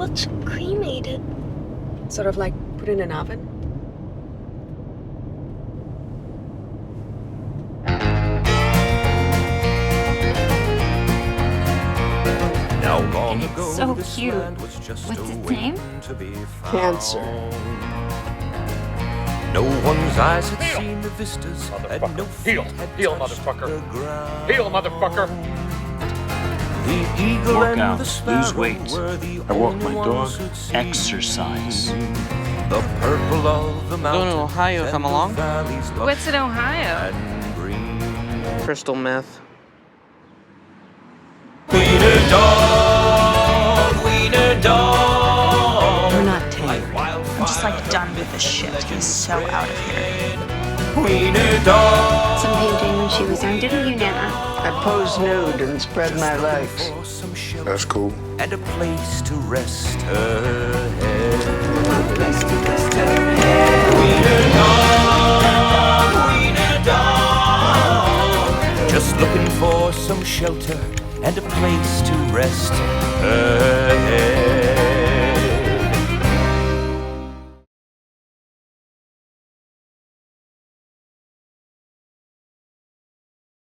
What's cremated? Sort of like put in an oven? It's so cute. What's its name? Cancer. No one's eyes had seen the vistas, and no Heel, motherfucker. Heel, motherfucker. The eagle Work and out, the sparrow lose weight. were the I walk only my ones dog, who'd seen exercise. the purple of the mountain. Going to Ohio, and come the along? valleys lush What's in Ohio? and green. Crystal meth. Wiener dog, wiener dog. We're not tame. I'm just like done with this shit. He's so out of here. Wiener dog. Some painting when she was young, didn't you, Nana? I pose nude and spread my legs. That's cool. And a place to rest her head. Wiener dog, just looking for some shelter and a place to rest her